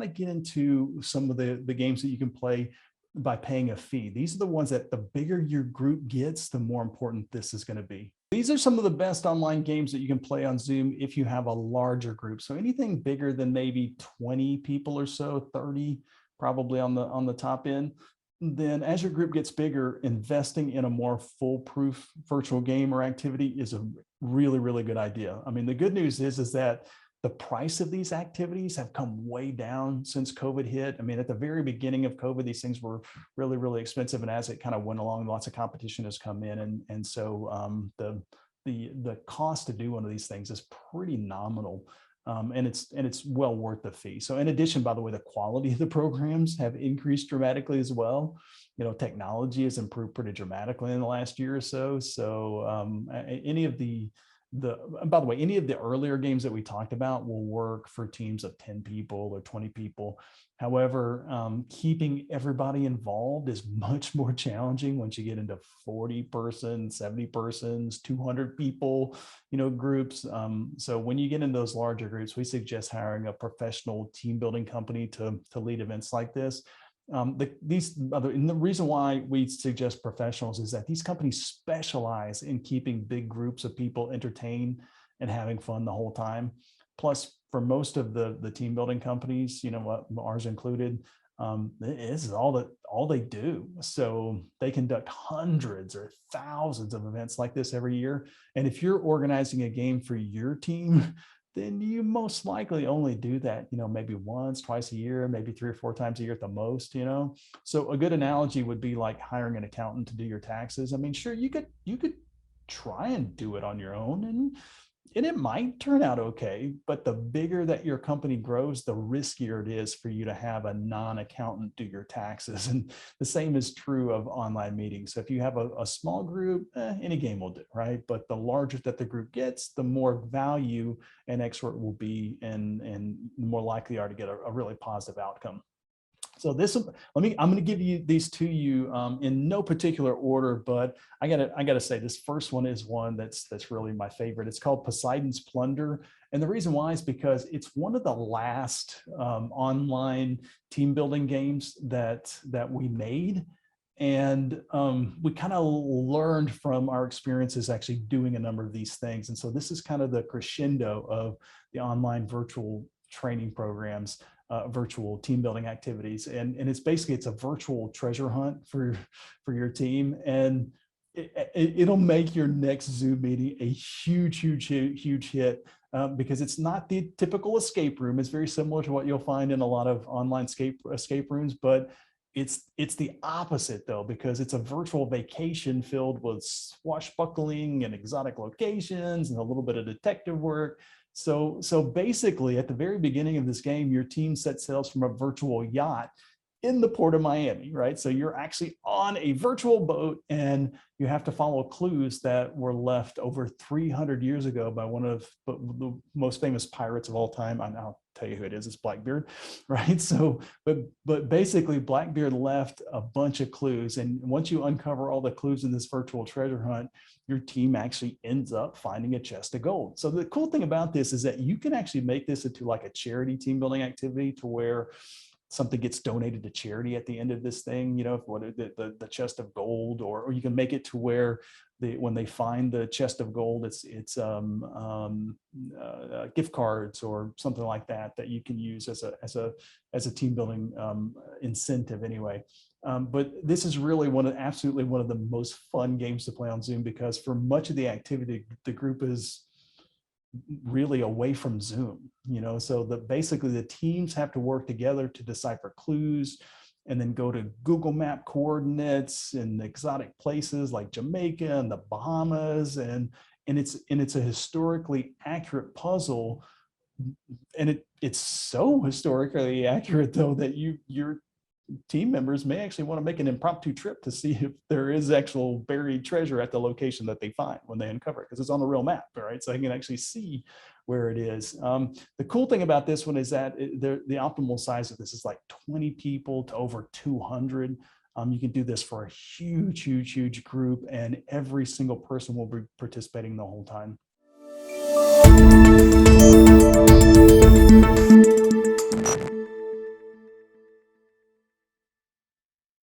kind of get into some of the games that you can play by paying a fee. These are the ones that the bigger your group gets, the more important this is going to be. These are some of the best online games that you can play on Zoom if you have a larger group. So anything bigger than maybe 20 people or so, 30 probably on the top end. Then as your group gets bigger, investing in a more foolproof virtual game or activity is a really, really good idea. I mean, the good news is that the price of these activities have come way down since COVID hit. I mean, at the very beginning of COVID, these things were really, really expensive. And as it kind of went along, lots of competition has come in. And so the cost to do one of these things is pretty nominal. And it's well worth the fee. So in addition, by the way, the quality of the programs have increased dramatically as well. You know, technology has improved pretty dramatically in the last year or so. So any of the by the way, any of the earlier games that we talked about will work for teams of 10 people or 20 people. However, keeping everybody involved is much more challenging once you get into 40 persons, 70 persons, 200 people, you know, groups. So when you get in those larger groups, we suggest hiring a professional team building company to lead events like this. And the reason why we suggest professionals is that these companies specialize in keeping big groups of people entertained and having fun the whole time. Plus, for most of the team building companies, you know, ours included, this is all they do. So they conduct hundreds or thousands of events like this every year. And if you're organizing a game for your team, then you most likely only do that, you know, maybe once, twice a year, maybe 3 or 4 times a year at the most, you know. So a good analogy would be like hiring an accountant to do your taxes. I mean, sure, you could try and do it on your own, and it might turn out okay, but the bigger that your company grows, the riskier it is for you to have a non-accountant do your taxes. And the same is true of online meetings. So if you have a small group, any game will do, right? But the larger that the group gets, the more value an expert will be, and the more likely you are to get a really positive outcome. So I'm going to give you these to you in no particular order, but I gotta say this first one is one that's really my favorite. It's called Poseidon's Plunder, and the reason why is because it's one of the last online team building games that we made, and we kind of learned from our experiences actually doing a number of these things. And so this is kind of the crescendo of the online virtual training programs. Virtual team building activities, and it's a virtual treasure hunt for your team, and it'll make your next Zoom meeting a huge hit, because it's not the typical escape room. It's very similar to what you'll find in a lot of online escape rooms, but it's the opposite though, because it's a virtual vacation filled with swashbuckling and exotic locations and a little bit of detective work. So basically, at the very beginning of this game, your team sets sails from a virtual yacht in the port of Miami, right? So you're actually on a virtual boat, and you have to follow clues that were left over 300 years ago by one of the most famous pirates of all time. I'll tell you who it is. It's Blackbeard, right? So, but basically, Blackbeard left a bunch of clues, and once you uncover all the clues in this virtual treasure hunt, your team actually ends up finding a chest of gold. So the cool thing about this is that you can actually make this into like a charity team building activity, to where something gets donated to charity at the end of this thing, you know, the chest of gold, or you can make it to where when they find the chest of gold, it's gift cards or something like that you can use as a team building incentive anyway. But this is really absolutely one of the most fun games to play on Zoom, because for much of the activity, the group is really away from Zoom, you know, so basically the teams have to work together to decipher clues, and then go to Google Map coordinates in exotic places like Jamaica and the Bahamas, and it's a historically accurate puzzle, and it's so historically accurate though that your team members may actually want to make an impromptu trip to see if there is actual buried treasure at the location that they find when they uncover it, because it's on the real map, right? So they can actually see where it is. The cool thing about this one is that the optimal size of this is like 20 people to over 200. You can do this for a huge group, and every single person will be participating the whole time.